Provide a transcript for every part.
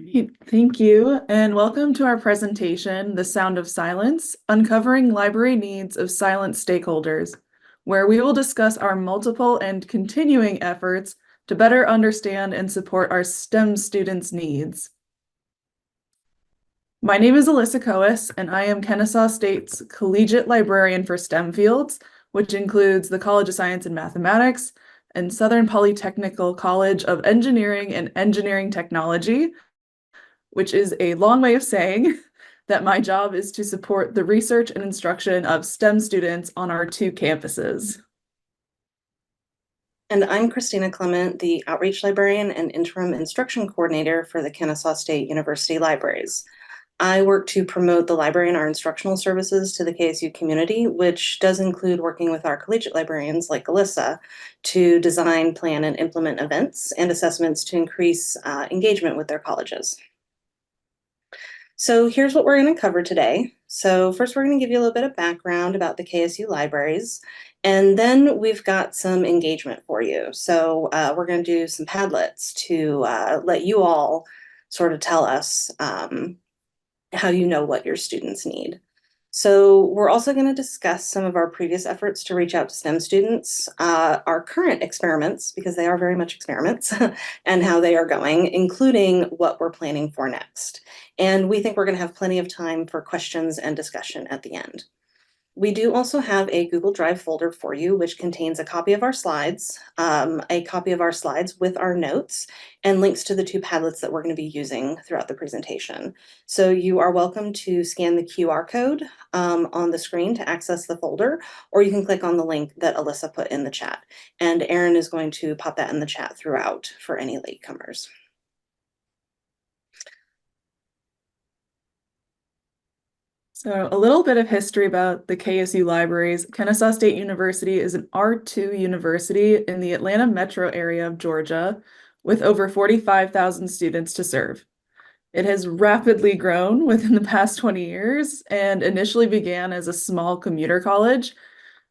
Great, thank you, and welcome to our presentation, The Sound of Silence, Uncovering Library Needs of Silent Stakeholders, where we will discuss our multiple and continuing efforts to better understand and support our STEM students' needs. My name is Alyssa Kowis, and I am Kennesaw State's Collegiate Librarian for STEM fields, which includes the College of Science and Mathematics and Southern Polytechnical College of Engineering and Engineering Technology, which is a long way of saying that my job is to support the research and instruction of STEM students on our two campuses. And I'm Kristina Clement, the Outreach Librarian and Interim Instruction Coordinator for the Kennesaw State University Libraries. I work to promote the library and our instructional services to the KSU community, which does include working with our collegiate librarians like Alyssa to design, plan, and implement events and assessments to increase engagement with their colleges. So here's what we're going to cover today. So first, we're going to give you a little bit of background about the KSU libraries, and then we've got some engagement for you. So we're going to do some Padlets to let you all sort of tell us how you know what your students need. So we're also going to discuss some of our previous efforts to reach out to STEM students, our current experiments, because they are very much experiments, and how they are going, including what we're planning for next. And we think we're going to have plenty of time for questions and discussion at the end. We do also have a Google Drive folder for you, which contains a copy of our slides with our notes, and links to the two Padlets that we're going to be using throughout the presentation. So you are welcome to scan the QR code on the screen to access the folder, or you can click on the link that Alyssa put in the chat. And Erin is going to pop that in the chat throughout for any latecomers. So a little bit of history about the KSU libraries. Kennesaw State University is an R2 university in the Atlanta metro area of Georgia with over 45,000 students to serve. It has rapidly grown within the past 20 years and initially began as a small commuter college.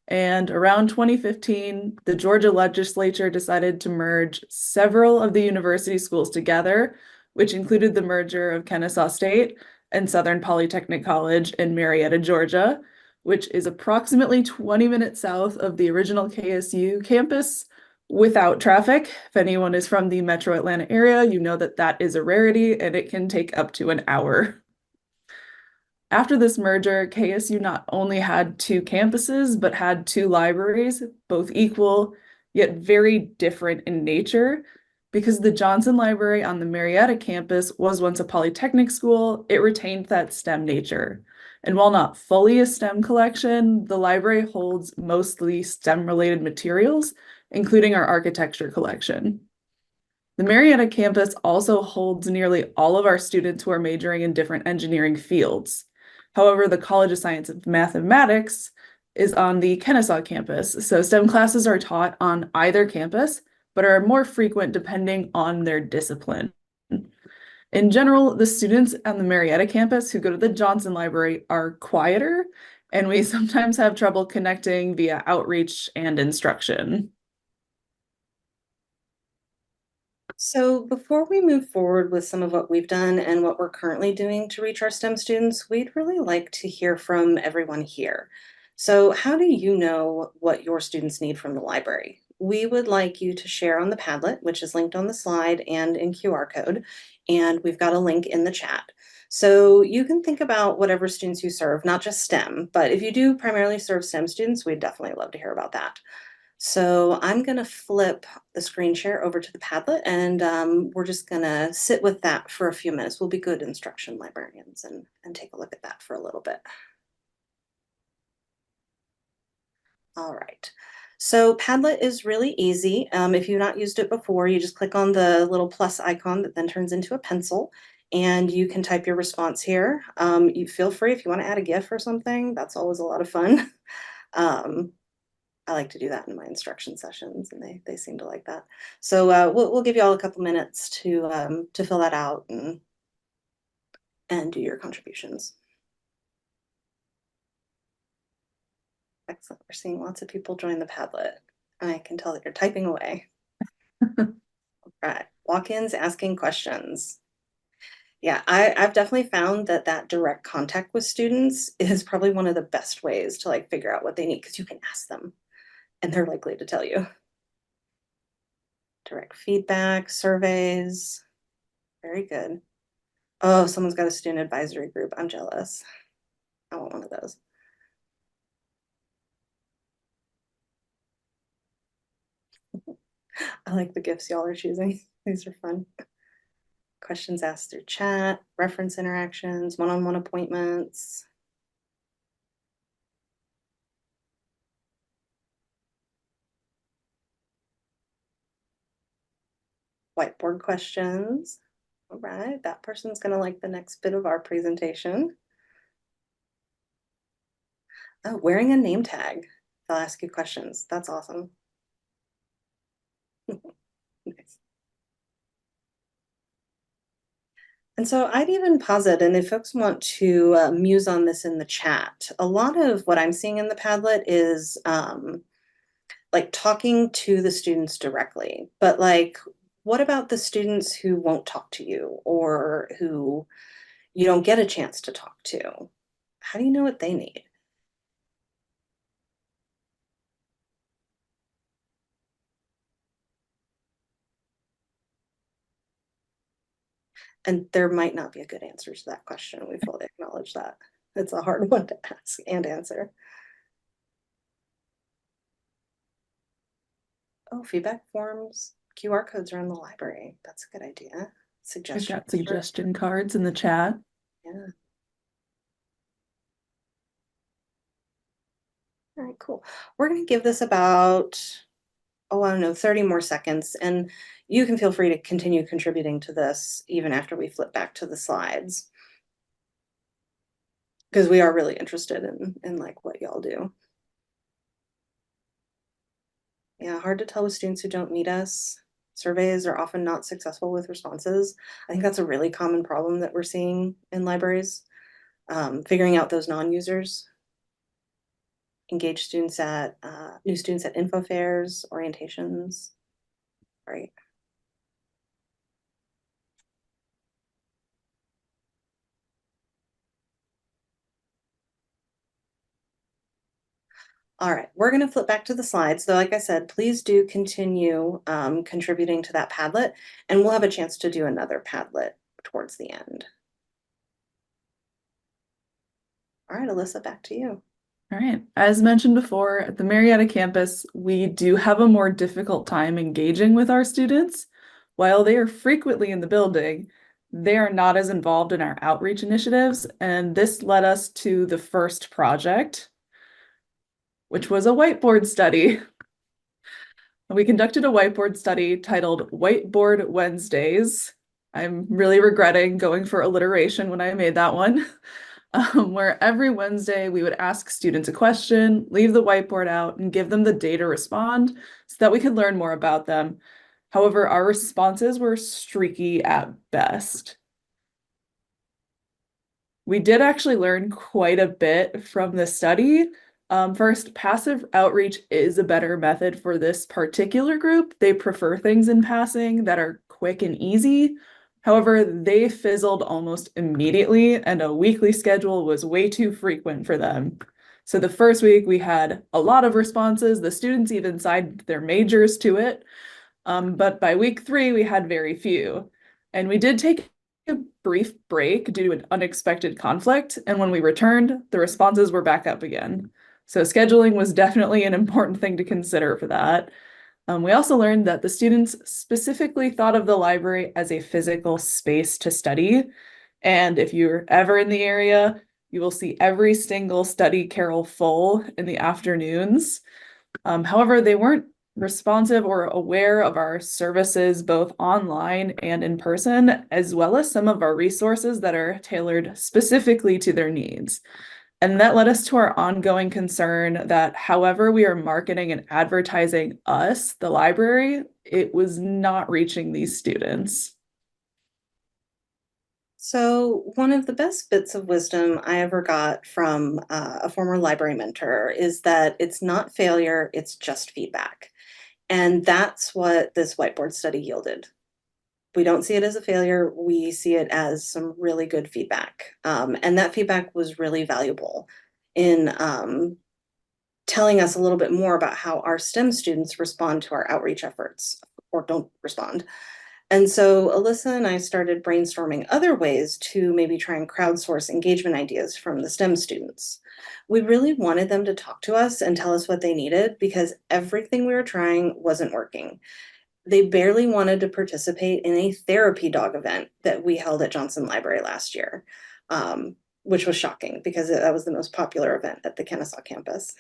And around 2015, the Georgia legislature decided to merge several of the university schools together, which included the merger of Kennesaw State and Southern Polytechnic College in Marietta, Georgia, which is approximately 20 minutes south of the original KSU campus without traffic. If anyone is from the metro Atlanta area, you know that that is a rarity and it can take up to an hour. After this merger, KSU not only had two campuses, but had two libraries, both equal, yet very different in nature. Because the Johnson Library on the Marietta campus was once a polytechnic school, it retained that STEM nature. And while not fully a STEM collection, the library holds mostly STEM-related materials, including our architecture collection. The Marietta campus also holds nearly all of our students who are majoring in different engineering fields. However, the College of Science and Mathematics is on the Kennesaw campus, so STEM classes are taught on either campus, but are more frequent depending on their discipline. In general, the students on the Marietta campus who go to the Johnson Library are quieter, and we sometimes have trouble connecting via outreach and instruction. So before we move forward with some of what we've done and what we're currently doing to reach our STEM students, we'd really like to hear from everyone here. So how do you know what your students need from the library? We would like you to share on the Padlet, which is linked on the slide and in QR code, and we've got a link in the chat. So you can think about whatever students you serve, not just STEM, but if you do primarily serve STEM students, we'd definitely love to hear about that. So I'm going to flip the screen share over to the Padlet, and we're just going to sit with that for a few minutes. We'll be good instruction librarians and take a look at that for a little bit. All right. So Padlet is really easy. If you've not used it before, you just click on the little plus icon that then turns into a pencil, and you can type your response here. You feel free if you want to add a GIF or something. That's always a lot of fun. I like to do that in my instruction sessions, and they seem to like that. So we'll give you all a couple minutes to fill that out and do your contributions. Excellent. We're seeing lots of people join the Padlet. I can tell that you're typing away. All right. Walk-ins asking questions. Yeah, I've definitely found that that direct contact with students is probably one of the best ways to like figure out what they need because you can ask them and they're likely to tell you. Direct feedback, surveys, very good. Oh, someone's got a student advisory group. I'm jealous. I want one of those. I like the gifts y'all are choosing. These are fun. Questions asked through chat, reference interactions, one-on-one appointments. Whiteboard questions. All right, that person's gonna like the next bit of our presentation. Oh, wearing a name tag. They'll ask you questions. That's awesome. Nice. And so I'd even posit, and if folks want to muse on this in the chat, a lot of what I'm seeing in the Padlet is like talking to the students directly. But like, what about the students who won't talk to you or who you don't get a chance to talk to? How do you know what they need? And there might not be a good answer to that question. We fully acknowledge that. It's a hard one to ask and answer. Oh, feedback forms, QR codes are in the library. That's a good idea. We've Suggestions. got suggestion cards in the chat. Yeah. All right, cool. We're going to give this about, oh, I don't know, 30 more seconds. And you can feel free to continue contributing to this even after we flip back to the slides. Because we are really interested in like what y'all do. Yeah, hard to tell with students who don't meet us. Surveys are often not successful with responses. I think that's a really common problem that we're seeing in libraries. Figuring out those non-users. Engage students at new students at info fairs, orientations. Right. All right, we're going to flip back to the slides. So like I said, please do continue contributing to that Padlet, and we'll have a chance to do another Padlet towards the end. All right, Alyssa, back to you. All right. As mentioned before, at the Marietta campus, we do have a more difficult time engaging with our students. While they are frequently in the building, they are not as involved in our outreach initiatives, and this led us to the first project, which was a whiteboard study. We conducted a whiteboard study titled Whiteboard Wednesdays. I'm really regretting going for alliteration when I made that one. Where every Wednesday we would ask students a question, leave the whiteboard out, and give them the day to respond so that we could learn more about them. However, our responses were streaky at best. We did actually learn quite a bit from the study. First, passive outreach is a better method for this particular group. They prefer things in passing that are quick and easy. However, they fizzled almost immediately, and a weekly schedule was way too frequent for them. So the first week we had a lot of responses. The students even signed their majors to it. But by week 3, we had very few. And we did take a brief break due to an unexpected conflict. And when we returned, the responses were back up again. So scheduling was definitely an important thing to consider for that. We also learned that the students specifically thought of the library as a physical space to study. And if you're ever in the area, you will see every single study carrel full in the afternoons. However, they weren't responsive or aware of our services both online and in person, as well as some of our resources that are tailored specifically to their needs. And that led us to our ongoing concern that however we are marketing and advertising us, the library, it was not reaching these students. So one of the best bits of wisdom I ever got from a former library mentor is that it's not failure, it's just feedback. And that's what this whiteboard study yielded. We don't see it as a failure. We see it as some really good feedback. And that feedback was really valuable in telling us a little bit more about how our STEM students respond to our outreach efforts or don't respond. And so Alyssa and I started brainstorming other ways to maybe try and crowdsource engagement ideas from the STEM students. We really wanted them to talk to us and tell us what they needed because everything we were trying wasn't working. They barely wanted to participate in a therapy dog event that we held at Johnson Library last year, which was shocking because that was the most popular event at the Kennesaw campus.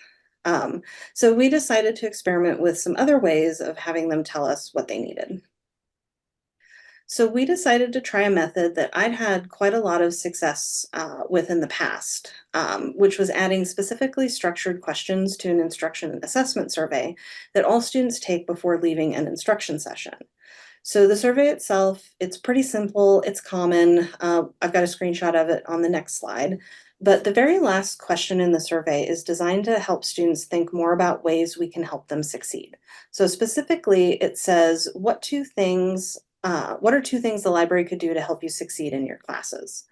So we decided to experiment with some other ways of having them tell us what they needed. So we decided to try a method that I'd had quite a lot of success with in the past, which was adding specifically structured questions to an instruction and assessment survey that all students take before leaving an instruction session. So the survey itself, it's pretty simple, it's common. I've got a screenshot of it on the next slide. But the very last question in the survey is designed to help students think more about ways we can help them succeed. So specifically, it says, what are two things the library could do to help you succeed in your classes?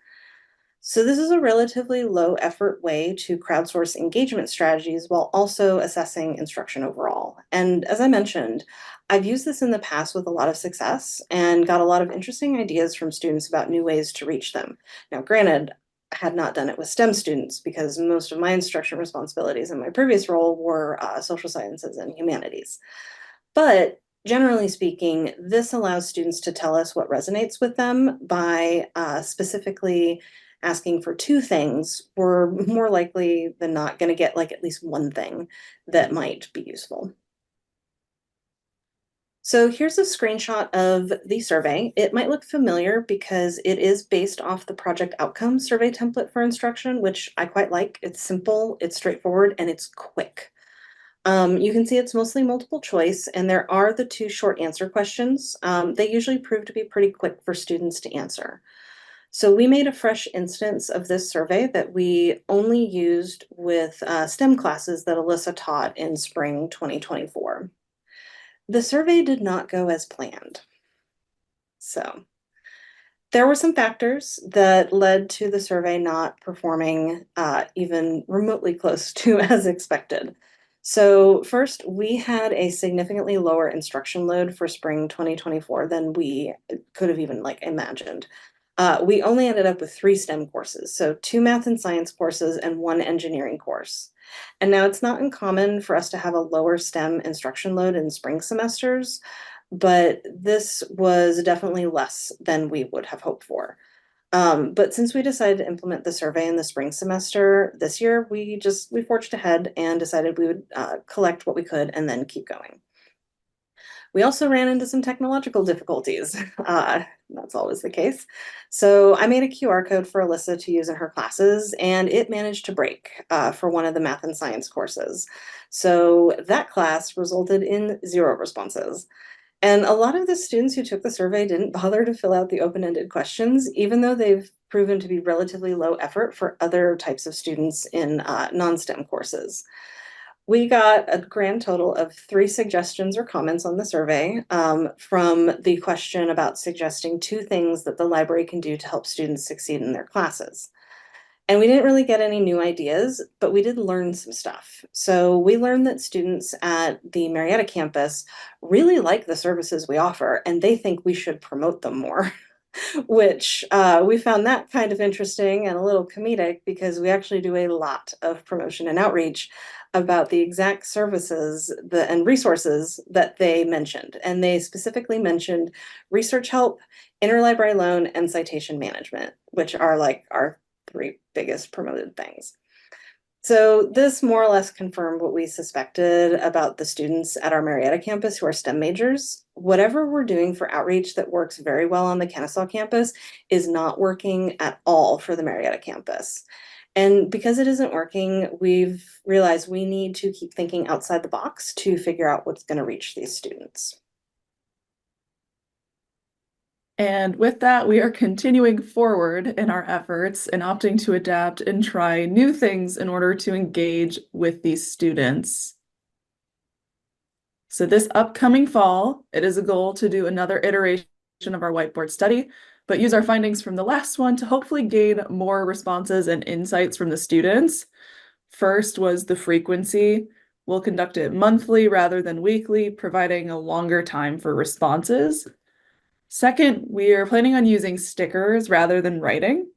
So this is a relatively low effort way to crowdsource engagement strategies while also assessing instruction overall. And as I mentioned, I've used this in the past with a lot of success and got a lot of interesting ideas from students about new ways to reach them. Now, granted, I had not done it with STEM students because most of my instruction responsibilities in my previous role were social sciences and humanities. But generally speaking, this allows students to tell us what resonates with them by specifically asking for two things. We're more likely than not going to get like at least one thing that might be useful. So here's a screenshot of the survey. It might look familiar because it is based off the project outcome survey template for instruction, which I quite like. It's simple, it's straightforward, and it's quick. You can see it's mostly multiple choice, and there are the two short answer questions. They usually prove to be pretty quick for students to answer. So we made a fresh instance of this survey that we only used with STEM classes that Alyssa taught in spring 2024. The survey did not go as planned. So there were some factors that led to the survey not performing even remotely close to as expected. So first, we had a significantly lower instruction load for spring 2024 than we could have even imagined. We only ended up with 3 STEM courses, so 2 math and science courses and 1 engineering course. And now it's not uncommon for us to have a lower STEM instruction load in spring semesters, but this was definitely less than we would have hoped for. But since we decided to implement the survey in the spring semester this year, we forged ahead and decided we would collect what we could and then keep going. We also ran into some technological difficulties. That's always the case. So I made a QR code for Alyssa to use in her classes, and it managed to break for one of the math and science courses. So that class resulted in 0 responses. And a lot of the students who took the survey didn't bother to fill out the open-ended questions, even though they've proven to be relatively low effort for other types of students in non-STEM courses. We got a grand total of 3 suggestions or comments on the survey from the question about suggesting 2 things that the library can do to help students succeed in their classes. And we didn't really get any new ideas, but we did learn some stuff. So we learned that students at the Marietta campus really like the services we offer, and they think we should promote them more. Which we found that kind of interesting and a little comedic because we actually do a lot of promotion and outreach about the exact services and resources that they mentioned. And they specifically mentioned research help, interlibrary loan, and citation management, which are like our 3 biggest promoted things. So this more or less confirmed what we suspected about the students at our Marietta campus who are STEM majors. Whatever we're doing for outreach that works very well on the Kennesaw campus is not working at all for the Marietta campus. And because it isn't working, we've realized we need to keep thinking outside the box to figure out what's going to reach these students. And with that, we are continuing forward in our efforts and opting to adapt and try new things in order to engage with these students. So this upcoming fall, it is a goal to do another iteration of our whiteboard study, but use our findings from the last one to hopefully gain more responses and insights from the students. First was the frequency. We'll conduct it monthly rather than weekly, providing a longer time for responses. Second, we are planning on using stickers rather than writing.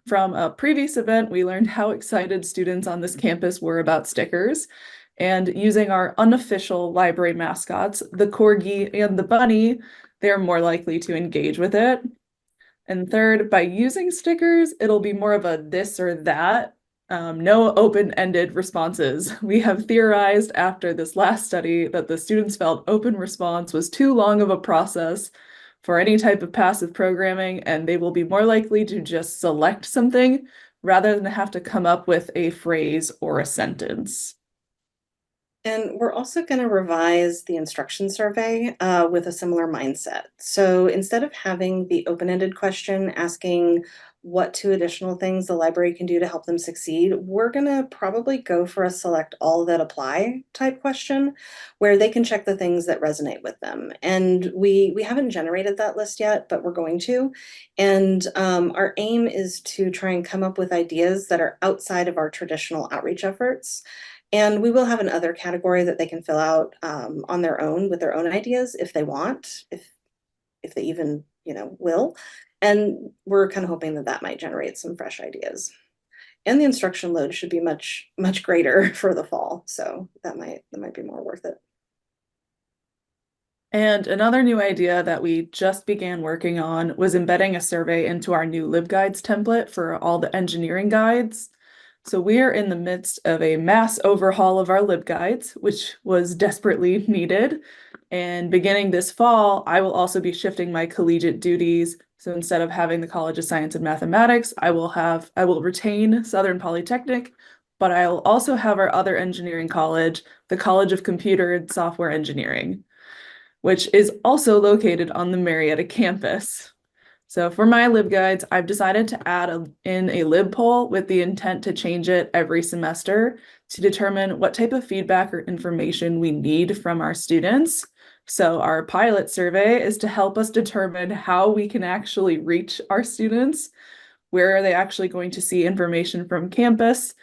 From a previous event, we learned how excited students on this campus were about stickers. And using our unofficial library mascots, the corgi and the bunny, they're more likely to engage with it. And third, by using stickers, it'll be more of a this or that, no open-ended responses. We have theorized after this last study that the students felt open response was too long of a process for any type of passive programming, and they will be more likely to just select something rather than have to come up with a phrase or a sentence. And we're also going to revise the instruction survey with a similar mindset. So instead of having the open-ended question asking what 2 additional things the library can do to help them succeed, we're going to probably go for a select all that apply type question where they can check the things that resonate with them. And we haven't generated that list yet, but we're going to. And our aim is to try and come up with ideas that are outside of our traditional outreach efforts. And we will have another category that they can fill out on their own with their own ideas if they want, if they even, will. And we're kind of hoping that that might generate some fresh ideas. And the instruction load should be much, much greater for the fall. So that might be more worth it. And another new idea that we just began working on was embedding a survey into our new LibGuides template for all the engineering guides. So we are in the midst of a mass overhaul of our LibGuides, which was desperately needed. And beginning this fall, I will also be shifting my collegiate duties. So instead of having the College of Science and Mathematics, I will retain Southern Polytechnic, but I'll also have our other engineering college, the College of Computer and Software Engineering, which is also located on the Marietta campus. So for my LibGuides, I've decided to add in a lib poll with the intent to change it every semester to determine what type of feedback or information we need from our students. So our pilot survey is to help us determine how we can actually reach our students. Where are they actually going to see information from campus?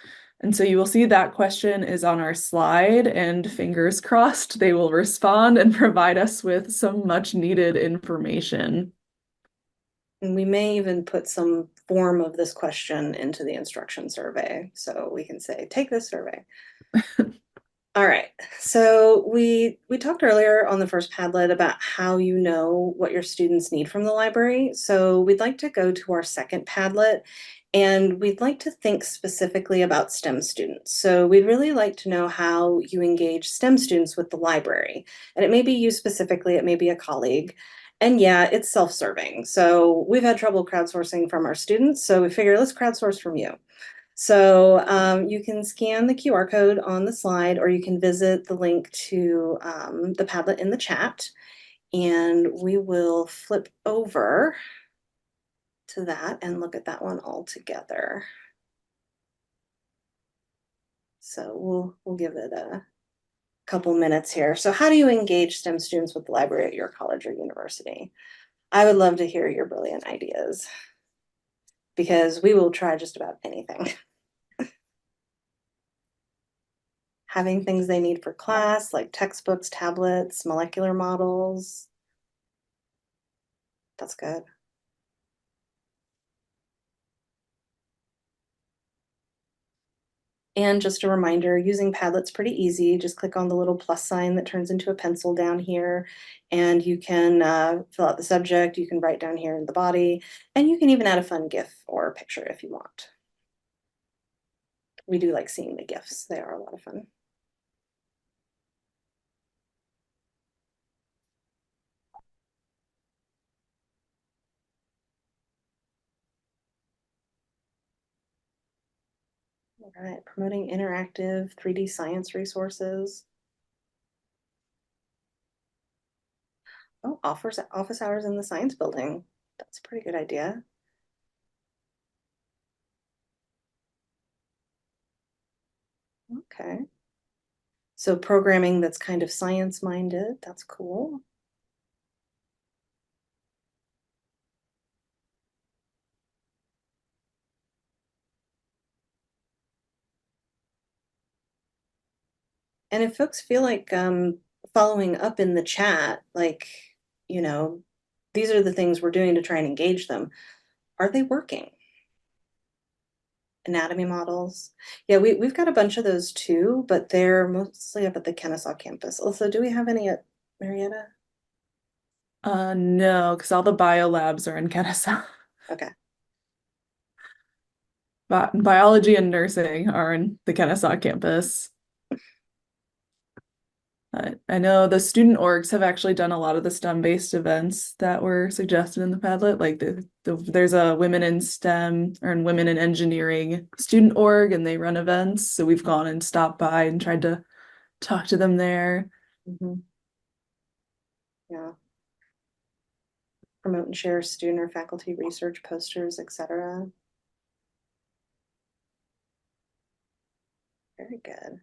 And so you will see that question is on our slide, and fingers crossed they will respond and provide us with some much needed information. And we may even put some form of this question into the instruction survey. So we can say, take this survey. All right, so we talked earlier on the first Padlet about how you know what your students need from the library. So we'd like to go to our second Padlet, and we'd like to think specifically about STEM students. So we'd really like to know how you engage STEM students with the library. And it may be you specifically, it may be a colleague. And yeah, it's self-serving. So we've had trouble crowdsourcing from our students, so we figured let's crowdsource from you. So you can scan the QR code on the slide, or you can visit the link to the Padlet in the chat, and we will flip over to that and look at that one all together. So we'll give it a couple minutes here. So how do you engage STEM students with the library at your college or university? I would love to hear your brilliant ideas, because we will try just about anything. Having things they need for class, like textbooks, tablets, molecular models. That's good. And just a reminder, using Padlet's pretty easy. Just click on the little plus sign that turns into a pencil down here, and you can fill out the subject. You can write down here in the body, and you can even add a fun GIF or picture if you want. We do like seeing the GIFs. They are a lot of fun. All right, promoting interactive 3D science resources. Oh, offers office hours in the science building. That's a pretty good idea. Okay. So programming that's kind of science-minded, that's cool. And if folks feel like following up in the chat, like, these are the things we're doing to try and engage them, are they working? Anatomy models. Yeah, we've got a bunch of those too, but they're mostly up at the Kennesaw campus. Also, do we have any at Marietta? No, because all the bio labs are in Kennesaw. Okay. Biology and nursing are in the Kennesaw campus. I know the student orgs have actually done a lot of the STEM-based events that were suggested in the Padlet. Like there's a women in STEM or in women in engineering student org, and they run events. So we've gone and stopped by and tried to talk to them there. Yeah. Promote and share student or faculty research posters, etc. Very good.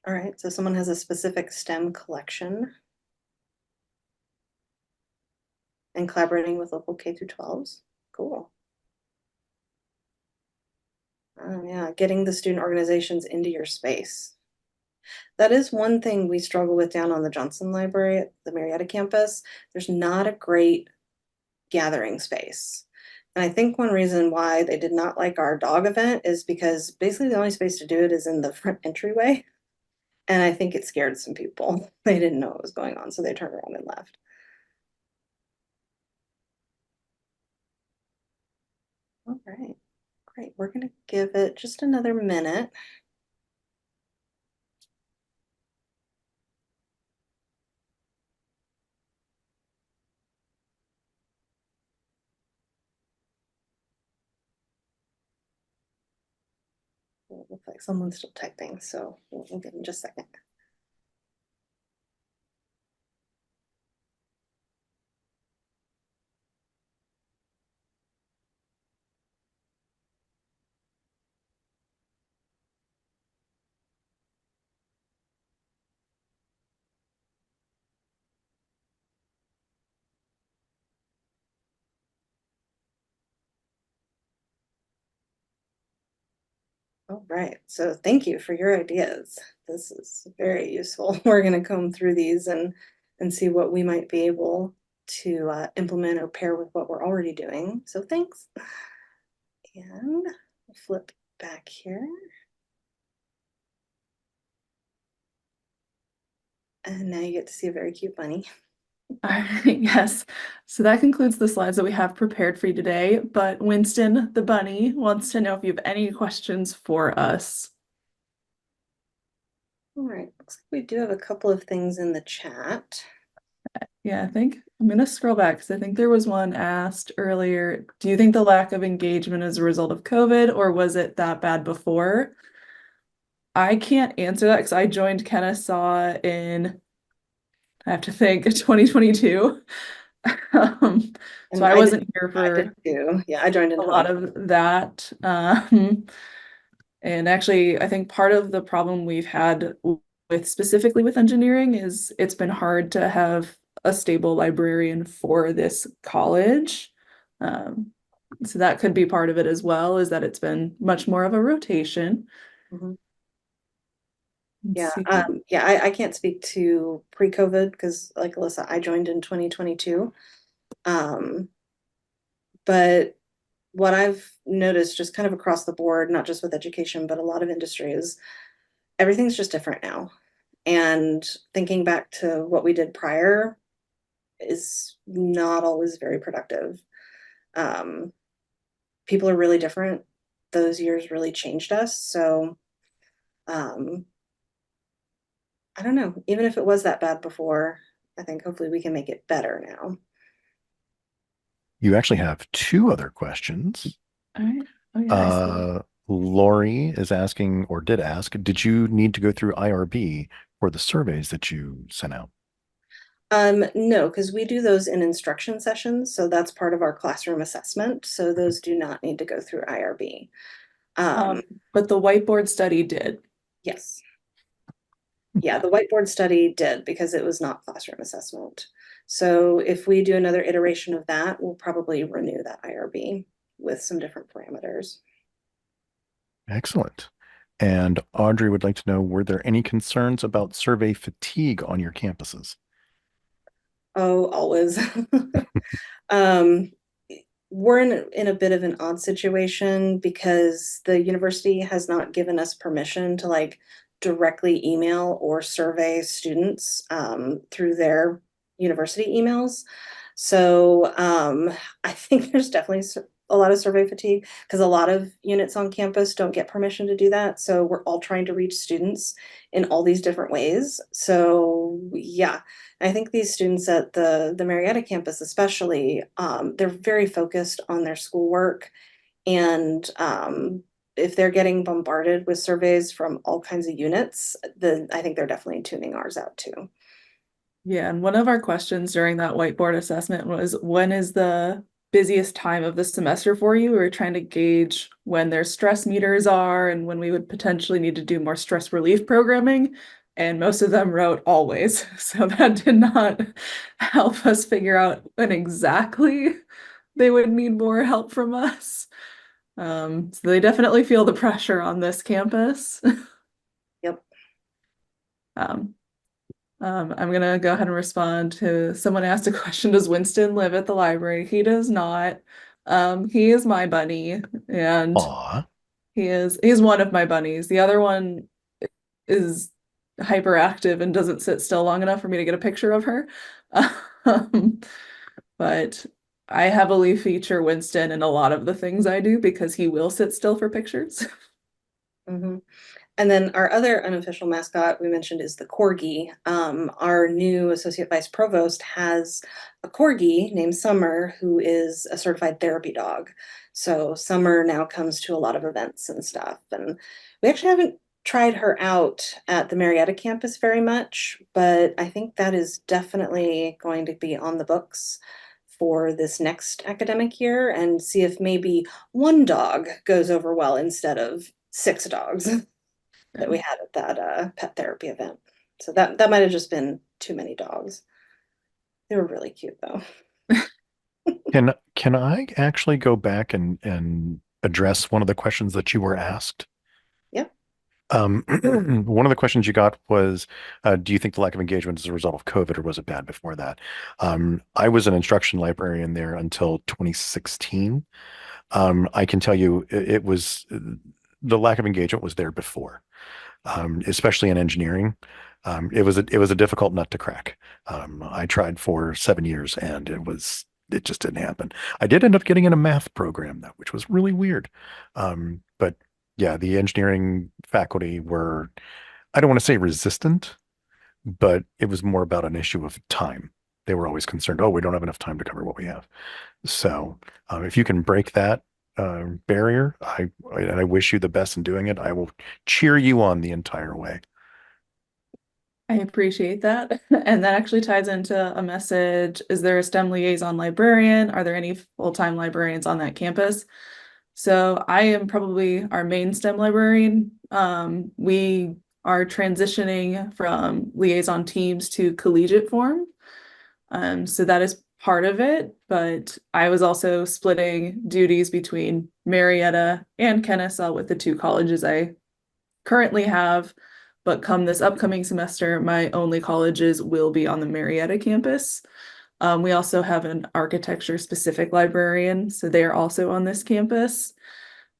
All right, so someone has a specific STEM collection and collaborating with local K through 12s. Cool. Yeah, getting the student organizations into your space. That is one thing we struggle with down on the Johnson Library at the Marietta campus. There's not a great gathering space. And I think one reason why they did not like our dog event is because basically the only space to do it is in the front entryway. And I think it scared some people. They didn't know what was going on, so they turned around and left. All right, great. We're going to give it just another minute. It looks like someone's still typing, so we'll give them just a second. All right, so thank you for your ideas. This is very useful. We're going to comb through these and see what we might be able to implement or pair with what we're already doing. So thanks. And flip back here. And now you get to see a very cute bunny. All right, yes. So that concludes the slides that we have prepared for you today. But Winston, the bunny, wants to know if you have any questions for us. All right, looks like we do have a couple of things in the chat. Yeah, I think I'm going to scroll back because I think there was one asked earlier. Do you think the lack of engagement is a result of COVID, or was it that bad before? I can't answer that because I joined Kennesaw in, I have to think, 2022. So And I I did, wasn't here I did for too. Yeah, I joined in a lot 20. of that. And actually, I think part of the problem we've had with specifically with engineering is it's been hard to have a stable librarian for this college. So that could be part of it as well, is that it's been much more of a rotation. Mhm. Let's Yeah, see. I can't speak to pre-COVID because, like Alyssa, I joined in 2022. But what I've noticed just kind of across the board, not just with education, but a lot of industries, everything's just different now. And thinking back to what we did prior is not always very productive. Um, People are really different. Those years really changed us. So um, I don't know, even if it was that bad before, I think hopefully we can make it better now. You actually have two other questions. All right. Oh yeah, I see. Lori is asking, or did ask, did you need to go through IRB for the surveys that you sent out? No, because we do those in instruction sessions, so that's part of our classroom assessment. So those do not need to go through IRB. But the whiteboard study did. Yes. Yeah, the whiteboard study did because it was not classroom assessment. So if we do another iteration of that, we'll probably renew that IRB with some different parameters. Excellent. And Audrey would like to know, were there any concerns about survey fatigue on your campuses? Oh, always. Um, we're in a bit of an odd situation because the university has not given us permission to like directly email or survey students through their university emails. So I think there's definitely a lot of survey fatigue because a lot of units on campus don't get permission to do that. So we're all trying to reach students in all these different ways. So yeah, I think these students at the Marietta campus especially, they're very focused on their schoolwork and if they're getting bombarded with surveys from all kinds of units, then I think they're definitely tuning ours out too. Yeah, and one of our questions during that whiteboard assessment was, when is the busiest time of the semester for you? We were trying to gauge when their stress meters are and when we would potentially need to do more stress relief programming. And most of them wrote always. So that did not help us figure out when exactly they would need more help from us. So they definitely feel the pressure on this campus. Yep. Um, I'm gonna go ahead and respond to someone asked a question. Does Winston live at the library? He does not. He is my bunny, and Aw, he's one of my bunnies. The other one is hyperactive and doesn't sit still long enough for me to get a picture of her. Um, but I heavily feature Winston in a lot of the things I do because he will sit still for pictures. Mhm. And then our other unofficial mascot we mentioned is the corgi. Our new associate vice provost has a corgi named Summer, who is a certified therapy dog. So Summer now comes to a lot of events and stuff. And we actually haven't tried her out at the Marietta campus very much, but I think that is definitely going to be on the books for this next academic year and see if maybe one dog goes over well instead of six dogs. That we had at that pet therapy event. So that might have just been too many dogs. They were really cute though. can I actually go back and address one of the questions that you were asked? Yeah. One of the questions you got was, do you think the lack of engagement is a result of COVID or was it bad before that? I was an instruction librarian there until 2016. I can tell you it was the lack of engagement was there before, especially in engineering. It was a difficult nut to crack. I tried for 7 years and it just didn't happen. I did end up getting in a math program though, which was really weird. But yeah, the engineering faculty were, I don't want to say resistant, but it was more about an issue of time. They were always concerned, oh, we don't have enough time to cover what we have. So if you can break that barrier, I wish you the best in doing it. I will cheer you on the entire way. I appreciate that. And that actually ties into a message. Is there a STEM liaison librarian? Are there any full-time librarians on that campus? So I am probably our main STEM librarian. We are transitioning from liaison teams to collegiate form. So that is part of it, but I was also splitting duties between Marietta and Kennesaw with the two colleges I currently have. But come this upcoming semester, my only colleges will be on the Marietta campus. We also have an architecture specific librarian, so they are also on this campus.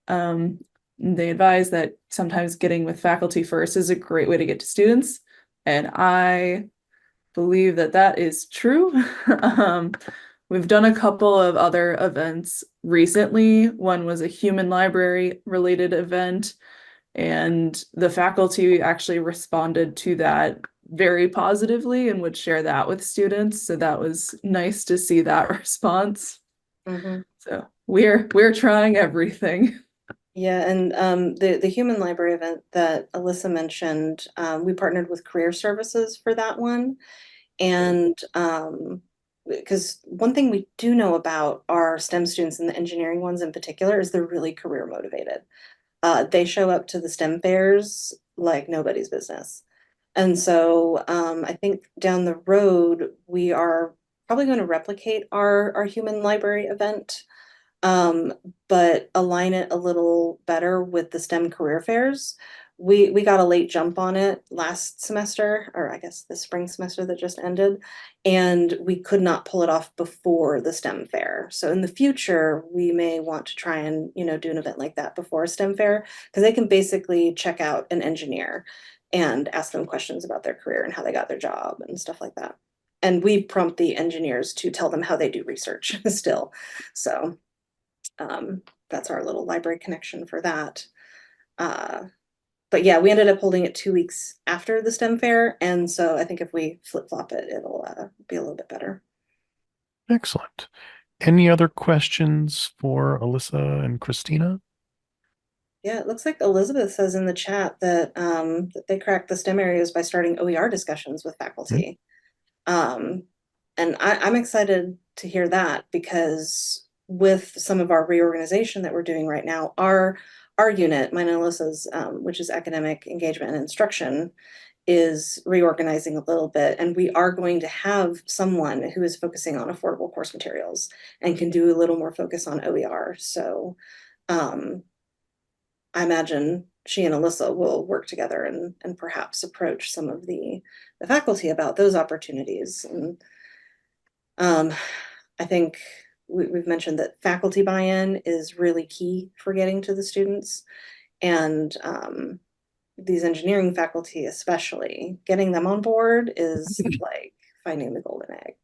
Um, they advise that sometimes getting with faculty first is a great way to get to students, and I believe that that is true. um, we've done a couple of other events recently. One was a human library related event, and the faculty actually responded to that very positively and would share that with students. So that was nice to see that response. Hmm. So we're trying everything. Yeah, and the human library event that Alyssa mentioned, we partnered with Career Services for that one. And because one thing we do know about our STEM students and the engineering ones in particular is they're really career motivated. They show up to the STEM fairs like nobody's business. And so I think down the road, we are probably going to replicate our human library event but align it a little better with the STEM career fairs. We got a late jump on it last semester, or I guess the spring semester that just ended, and we could not pull it off before the STEM fair. So in the future, we may want to try and, do an event like that before a STEM fair, because they can basically check out an engineer and ask them questions about their career and how they got their job and stuff like that. And we prompt the engineers to tell them how they do research still. So that's our little library connection for that. But yeah, we ended up holding it 2 weeks after the STEM fair. And so I think if we flip flop it, it'll be a little bit better. Excellent. Any other questions for Alyssa and Kristina? Yeah, it looks like Elizabeth says in the chat that they cracked the STEM areas by starting OER discussions with faculty. And I'm excited to hear that, because with some of our reorganization that we're doing right now, our unit, mine and Alyssa's, which is academic engagement and instruction, is reorganizing a little bit, and we are going to have someone who is focusing on affordable course materials and can do a little more focus on OER. So I imagine she and Alyssa will work together and perhaps approach some of the faculty about those opportunities. And I think we've mentioned that faculty buy-in is really key for getting to the students, and these engineering faculty especially, getting them on board is like finding the golden egg.